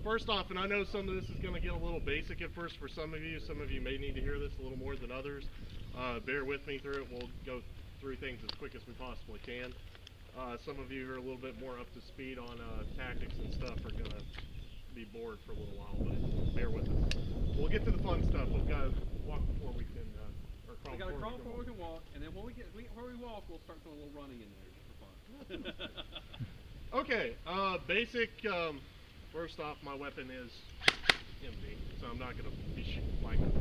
First off, and I know some of this is going to get a little basic at first for some of you. Some of you may need to hear this a little more than others. Bear with me through it. We'll go through things as quick as we possibly can. Some of you who are a little bit more up to speed on tactics and stuff are going to be bored for a little while, but bear with us. We'll get to the fun stuff. We've got to walk before we can, or crawl we got to crawl before we can walk, and then when we get where we walk, we'll start doing a little running in there just for fun. Okay, basic. First off, my weapon is empty, so I'm not going to be shooting like it.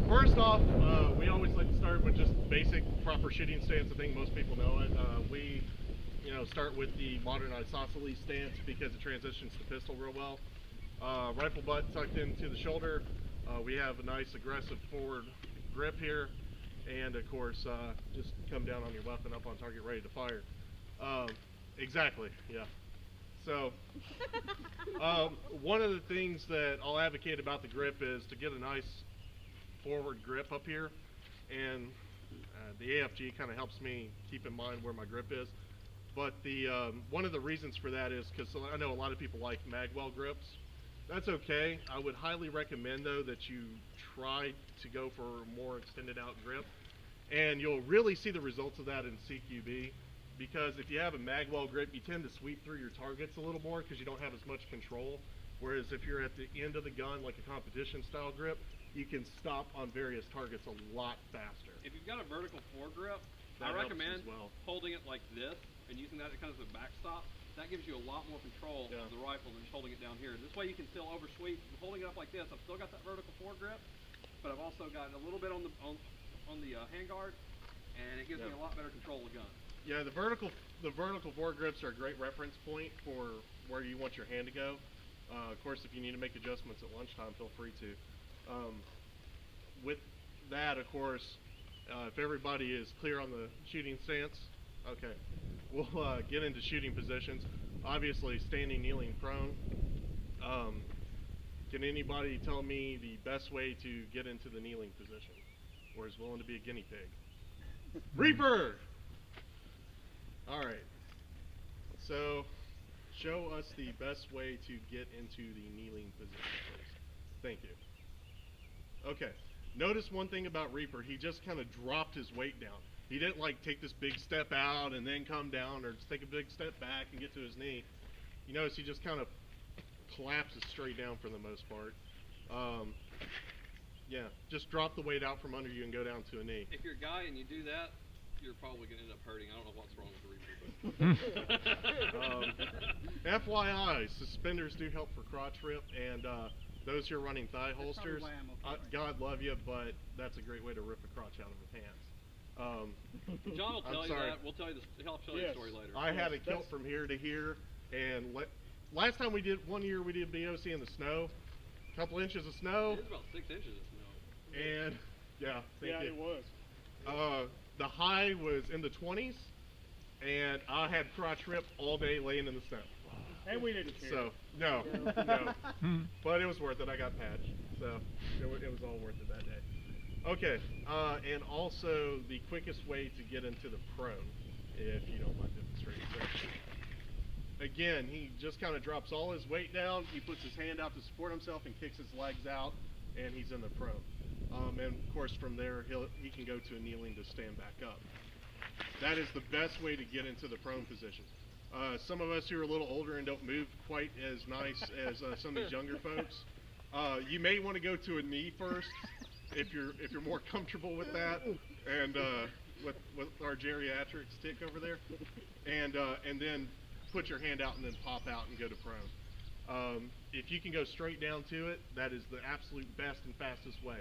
First off, we always like to start with just basic, proper shooting stance. I think most people know it. We, start with the modern isosceles stance because it transitions to pistol real well. Rifle butt tucked into the shoulder. We have a nice aggressive forward grip here, and of course, just come down on your weapon up on target, ready to fire. Exactly, yeah. So, one of the things that I'll advocate about the grip is to get a nice forward grip up here, and the AFG kind of helps me keep in mind where my grip is. But the one of the reasons for that is because I know a lot of people like magwell grips. That's okay. I would highly recommend though that you try to go for a more extended out grip, and you'll really see the results of that in CQB. Because if you have a magwell grip, you tend to sweep through your targets a little more because you don't have as much control. Whereas if you're at the end of the gun, like a competition style grip, you can stop on various targets a lot faster. If you've got a vertical foregrip, I recommend holding it like this and using that as kind of a backstop. That gives you a lot more control of the rifle than just holding it down here. This way you can still oversweep. Holding it up like this, I've still got that vertical foregrip, but I've also got a little bit on the handguard, and it gives me a lot better control of the gun. Yeah, the vertical foregrips are a great reference point for where you want your hand to go. Of course, if you need to make adjustments at lunchtime, feel free to. With that, of course, if everybody is clear on the shooting stance, okay, we'll get into shooting positions. Obviously, standing, kneeling, prone. Can anybody tell me the best way to get into the kneeling position, or is willing to be a guinea pig? Reaper! All right, so show us the best way to get into the kneeling position, please. Thank you. Okay, notice one thing about Reaper, he just kind of dropped his weight down. He didn't like take this big step out and then come down, or just take a big step back and get to his knee. You notice he just kind of collapses straight down for the most part. Yeah, just drop the weight out from under you and go down to a knee. If you're a guy and you do that, you're probably going to end up hurting. I don't know what's wrong with the Reaper. FYI, suspenders do help for crotch rip, and those who are running thigh holsters, God love you, but that's a great way to rip a crotch out of a pants. John will tell you that. He'll tell you the story later. I had a kilt from here to here, and last time we did, one year we did BOC in the snow, a couple inches of snow. It was about 6 inches of snow. And, yeah, it was. The high was in the 20s, and I had crotch rip all day laying in the snow. And we didn't care. So, no. But it was worth it. I got patched. So, it was all worth it that day. Okay, and also the quickest way to get into the prone, if you don't mind demonstrating. So, again, he just kind of drops all his weight down, he puts his hand out to support himself and kicks his legs out, and he's in the prone. And of course from there he can go to a kneeling to stand back up. That is the best way to get into the prone position. Some of us who are a little older and don't move quite as nice as some of these younger folks, you may want to go to a knee first if you're more comfortable with that, and with our geriatric stick over there, and then put your hand out and then pop out and go to prone. If you can go straight down to it, that is the absolute best and fastest way.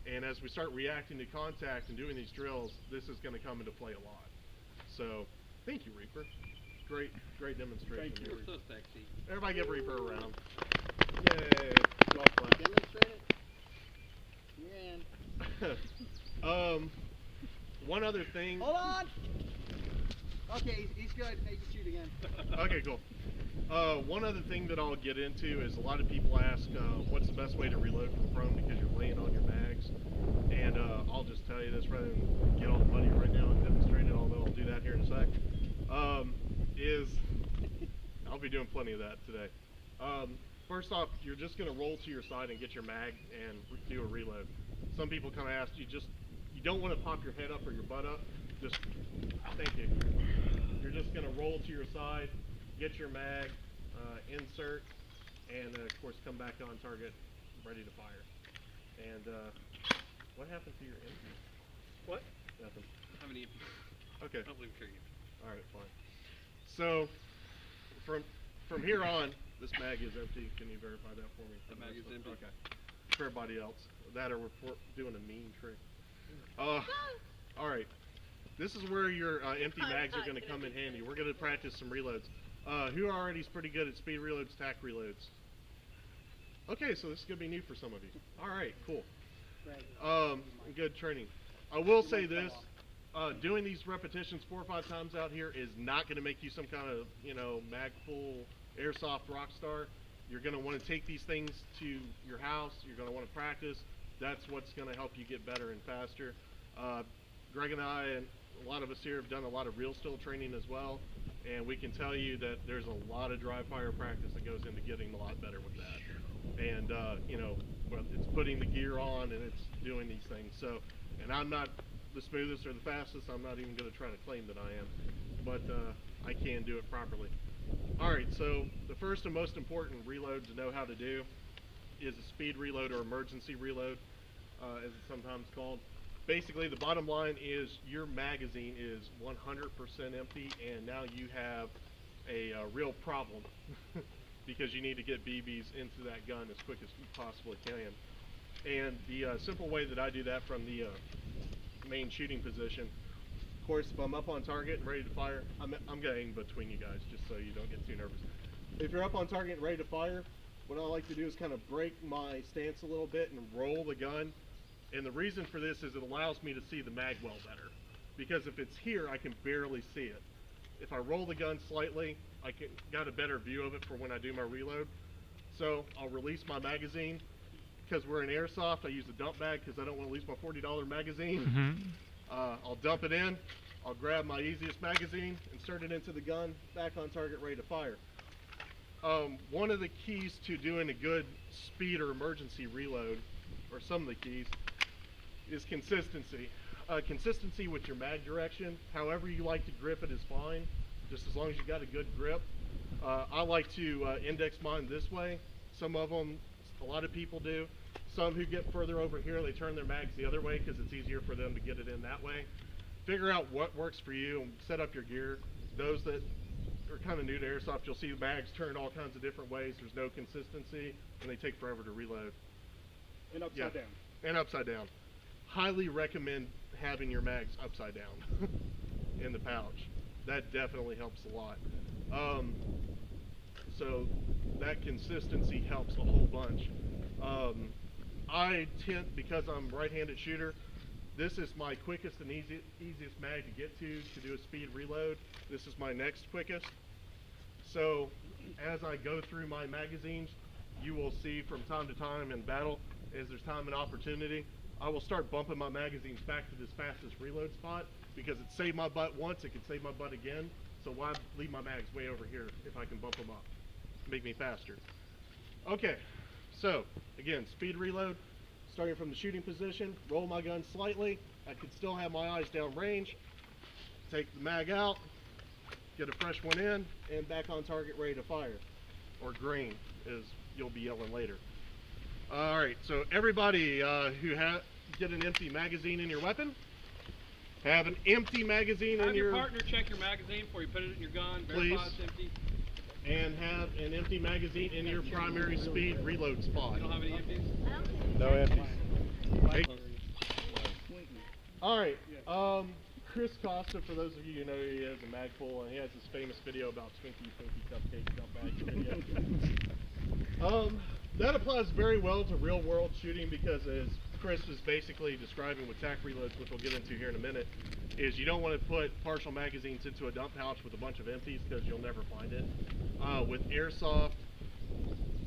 And as we start reacting to contact and doing these drills, this is going to come into play a lot. So, thank you, Reaper. Great demonstration. Thank you. You're so sexy. Everybody give Reaper a round. Yay. Golf clap. Demonstrate it? You're in. One other thing. Hold on! Okay, he's good. He can shoot again. Okay, cool. One other thing that I'll get into is a lot of people ask, what's the best way to reload from prone because you're laying on your mags. And I'll just tell you this rather than get all muddy right now and demonstrate it, although I'll do that here in a sec. I'll be doing plenty of that today. First off, you're just going to roll to your side and get your mag and do a reload. Some people kind of ask you, you don't want to pop your head up or your butt up. Just, thank you. You're just going to roll to your side, get your mag, insert, and of course come back on target, ready to fire. And what happened to your empty? What? Nothing. How many empties? Okay. I'll leave it empty. All right, fine. So from here on, this mag is empty. Can you verify that for me? The mag is empty. Okay. For everybody else, that or we're doing a mean trick. All right. This is where your empty mags are going to come in handy. We're going to practice some reloads. Who already is pretty good at speed reloads, tack reloads? Okay, so this is going to be new for some of you. All right, cool. Good training. I will say this. Doing these repetitions 4 or 5 times out here is not going to make you some kind of, mag full airsoft rock star. You're going to want to take these things to your house. You're going to want to practice. That's what's going to help you get better and faster. Greg and I and a lot of us here have done a lot of real still training as well, and we can tell you that there's a lot of dry fire practice that goes into getting a lot better with that. And it's putting the gear on and it's doing these things. So, and I'm not the smoothest or the fastest. I'm not even going to try to claim that I am, but I can do it properly. All right, so the first and most important reload to know how to do is a speed reload or emergency reload, as it's sometimes called. Basically, the bottom line is your magazine is 100% empty, and now you have a real problem because you need to get BBs into that gun as quick as you possibly can. And the simple way that I do that from the main shooting position, of course, if I'm up on target and ready to fire, I'm going to aim between you guys just so you don't get too nervous. If you're up on target and ready to fire, what I like to do is kind of break my stance a little bit and roll the gun. And the reason for this is it allows me to see the mag well better. Because if it's here, I can barely see it. If I roll the gun slightly, I got a better view of it for when I do my reload. So I'll release my magazine. Because we're in airsoft, I use a dump bag because I don't want to lose my $40 magazine. I'll dump it in. I'll grab my easiest magazine, insert it into the gun, back on target, ready to fire. One of the keys to doing a good speed or emergency reload, or some of the keys, is consistency. Consistency with your mag direction. However you like to grip it is fine, just as long as you got a good grip. I like to index mine this way. Some of them, a lot of people do. Some who get further over here, they turn their mags the other way because it's easier for them to get it in that way. Figure out what works for you and set up your gear. Those that are kind of new to airsoft, you'll see the mags turned all kinds of different ways. There's no consistency, and they take forever to reload. And upside down. And upside down. Highly recommend having your mags upside down in the pouch. That definitely helps a lot. So that consistency helps a whole bunch. I tend, because I'm a right-handed shooter, this is my quickest and easiest mag to get to do a speed reload. This is my next quickest. So as I go through my magazines, you will see from time to time in battle, as there's time and opportunity, I will start bumping my magazines back to this fastest reload spot because it saved my butt once, it can save my butt again. So why leave my mags way over here if I can bump them up? Make me faster. Okay, so again, speed reload, starting from the shooting position, roll my gun slightly. I can still have my eyes down range. Take the mag out, get a fresh one in, and back on target, ready to fire. Or green, as you'll be yelling later. All right, so everybody who get an empty magazine in your weapon, have an empty magazine in your... Have your partner check your magazine before you put it in your gun, verify it's empty. And have an empty magazine in your primary speed reload spot. You don't have any empties? No empties. Hey. All right, Chris Costa, for those of you who know who he is, a magpul, and he has this famous video about Twinkie Cupcake Dump Bag video. That applies very well to real world shooting because, as Chris was basically describing with tack reloads, which we'll get into here in a minute, is you don't want to put partial magazines into a dump pouch with a bunch of empties because you'll never find it. With airsoft,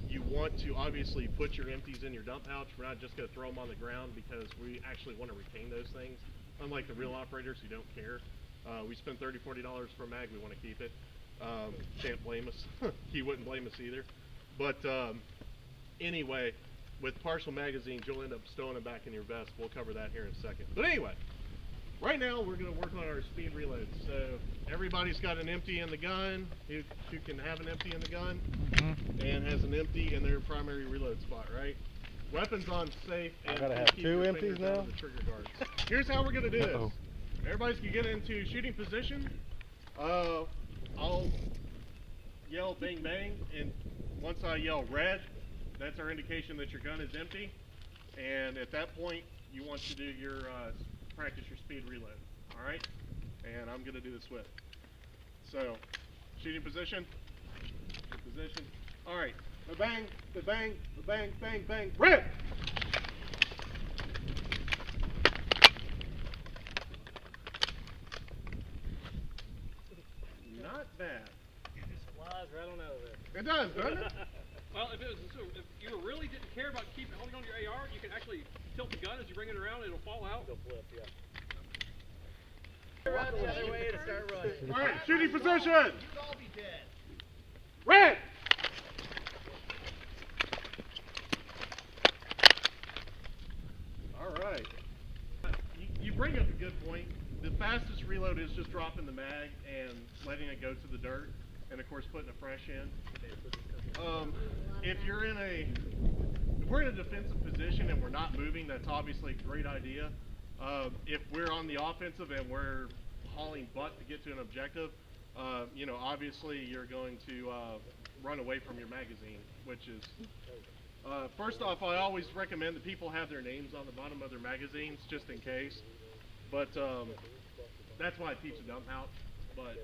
you want to obviously put your empties in your dump pouch. We're not just going to throw them on the ground because we actually want to retain those things. Unlike the real operators who don't care. We spend $30–40 for a mag, we want to keep it. Can't blame us. He wouldn't blame us either. But anyway, with partial magazines, you'll end up stowing them back in your vest. We'll cover that here in a second. But anyway, right now we're going to work on our speed reloads. So everybody's got an empty in the gun, who can have an empty in the gun, and has an empty in their primary reload spot, right? Weapons on safe, and I gotta have 2 empties now? the trigger guards. Here's how we're going to do this. Everybody's going to get into shooting position. I'll yell bang bang, and once I yell red, that's our indication that your gun is empty. And at that point, you want to do your practice your speed reload. All right? And I'm going to do the SWIFT. So, shooting position. Position. All right. Bang, bang, bang, bang, bang. Red. Not bad. It just flies right on out of there. It does, doesn't it? Well, if you really didn't care about holding on to your AR, you can actually tilt the gun as you bring it around and it'll fall out. It'll flip, yeah. Run the other way to start running. All right, shooting position. You'd all be dead. Red. All right. You bring up a good point. The fastest reload is just dropping the mag and letting it go to the dirt, and of course putting a fresh in. If we're in a defensive position and we're not moving, that's obviously a great idea. If we're on the offensive and we're hauling butt to get to an objective, you know, obviously you're going to run away from your magazine, which is, first off, I always recommend that people have their names on the bottom of their magazines, just in case. But that's why I teach a dump out. But